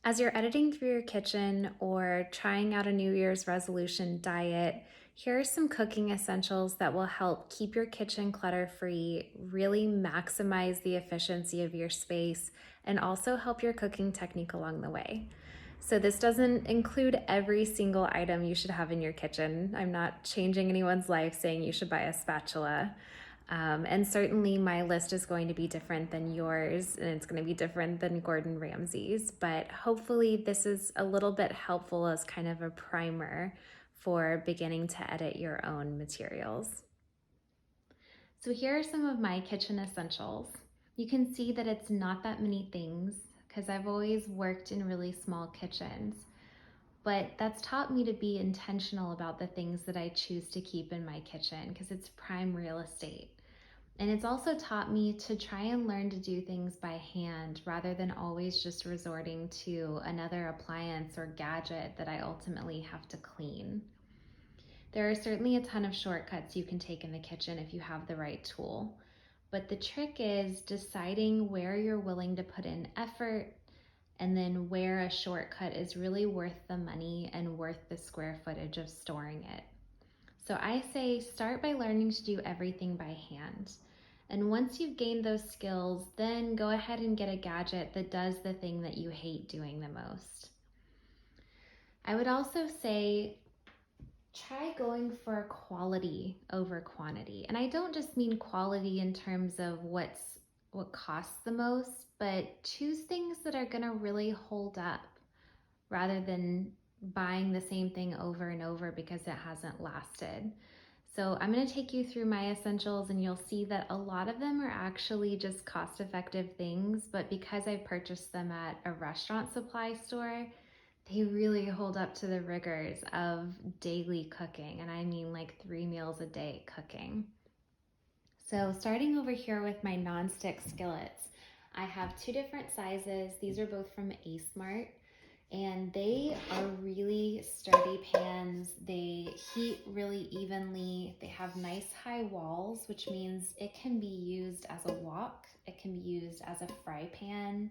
As you're editing through your kitchen or trying out a New Year's resolution diet, here are some cooking essentials that will help keep your kitchen clutter free, really maximize the efficiency of your space, and also help your cooking technique along the way. So, this doesn't include every single item you should have in your kitchen. I'm not changing anyone's life saying you should buy a spatula. And certainly my list is going to be different than yours, and it's going to be different than Gordon Ramsay's. But hopefully, this is a little bit helpful as kind of a primer for beginning to edit your own materials. So, here are some of my kitchen essentials. You can see that it's not that many things because I've always worked in really small kitchens. But that's taught me to be intentional about the things that I choose to keep in my kitchen because it's prime real estate. And it's also taught me to try and learn to do things by hand rather than always just resorting to another appliance or gadget that I ultimately have to clean. There are certainly a ton of shortcuts you can take in the kitchen if you have the right tool. But the trick is deciding where you're willing to put in effort and then where a shortcut is really worth the money and worth the square footage of storing it. So I say start by learning to do everything by hand. And once you've gained those skills, then go ahead and get a gadget that does the thing that you hate doing the most. I would also say try going for quality over quantity. And I don't just mean quality in terms of what costs the most, but choose things that are going to really hold up rather than buying the same thing over and over because it hasn't lasted. So I'm going to take you through my essentials and you'll see that a lot of them are actually just cost-effective things, but because I purchased them at a restaurant supply store, they really hold up to the rigors of daily cooking. And I mean like 3 meals a day cooking. So starting over here with my nonstick skillets, I have two different sizes. These are both from A-Smart. And they are really sturdy pans. They heat really evenly. They have nice high walls, which means it can be used as a wok. It can be used as a fry pan.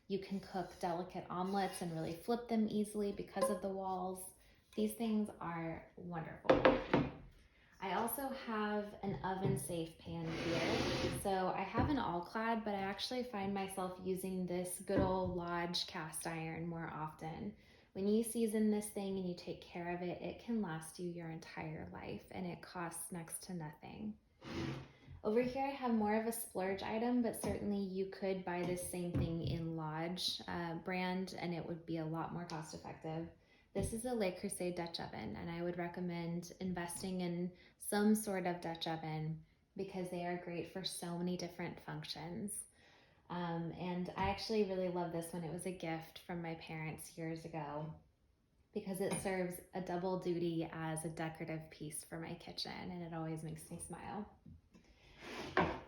You can cook delicate omelets and really flip them easily because of the walls. These things are wonderful. I also have an oven safe pan here. So I have an all-clad, but I actually find myself using this good old Lodge cast iron more often. When you season this thing and you take care of it, it can last you your entire life and it costs next to nothing. Over here I have more of a splurge item, but certainly you could buy this same thing in Lodge brand and it would be a lot more cost effective. This is a Le Creuset Dutch oven, and I would recommend investing in some sort of Dutch oven because they are great for so many different functions. And I actually really love this one. It was a gift from my parents years ago because it serves a double duty as a decorative piece for my kitchen, and it always makes me smile.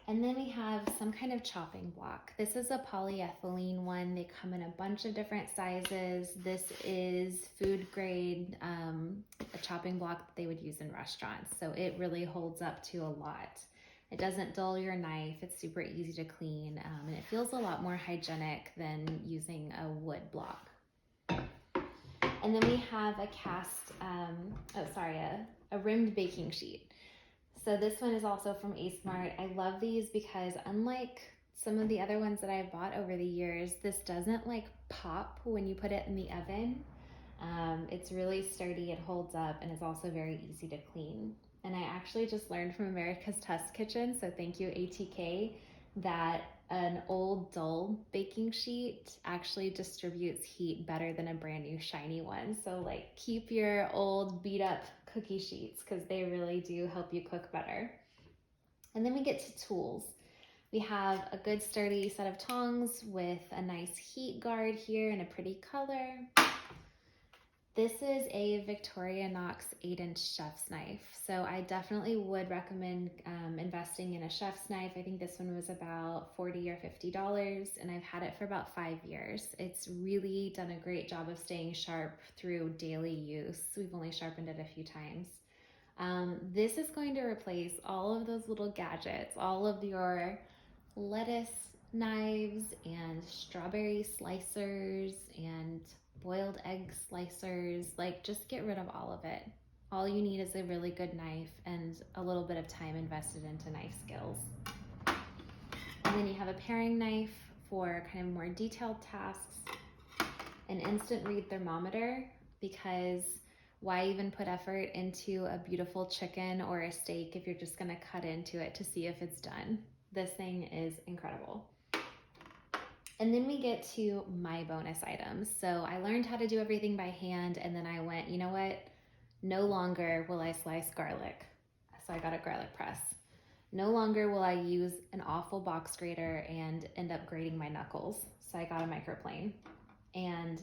And then we have some kind of chopping block. This is a polyethylene one. They come in a bunch of different sizes. This is food grade, a chopping block that they would use in restaurants. So it really holds up to a lot. It doesn't dull your knife. It's super easy to clean. And it feels a lot more hygienic than using a wood block. And then we have a a rimmed baking sheet. So this one is also from A-Smart. I love these because unlike some of the other ones that I've bought over the years, this doesn't like pop when you put it in the oven. It's really sturdy, it holds up, and it's also very easy to clean. And I actually just learned from America's Test Kitchen, so thank you ATK, that an old dull baking sheet actually distributes heat better than a brand new shiny one. So like keep your old beat up cookie sheets because they really do help you cook better. And then we get to tools. We have a good sturdy set of tongs with a nice heat guard here in a pretty color. This is a Victorinox 8-inch chef's knife. So I definitely would recommend investing in a chef's knife. I think this one was about $40 or $50 and I've had it for about 5 years. It's really done a great job of staying sharp through daily use. We've only sharpened it a few times. This is going to replace all of those little gadgets, all of your lettuce knives and strawberry slicers and boiled egg slicers. Like, just get rid of all of it. All you need is a really good knife and a little bit of time invested into knife skills. And then you have a paring knife for kind of more detailed tasks, an instant read thermometer, because why even put effort into a beautiful chicken or a steak if you're just gonna cut into it to see if it's done? This thing is incredible. And then we get to my bonus items. So I learned how to do everything by hand, and then I went, you know what? No longer will I slice garlic. So I got a garlic press. No longer will I use an awful box grater and end up grating my knuckles. So I got a microplane. And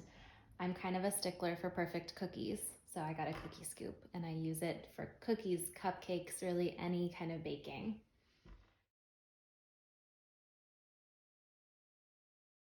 I'm kind of a stickler for perfect cookies. So I got a cookie scoop and I use it for cookies, cupcakes, really any kind of baking.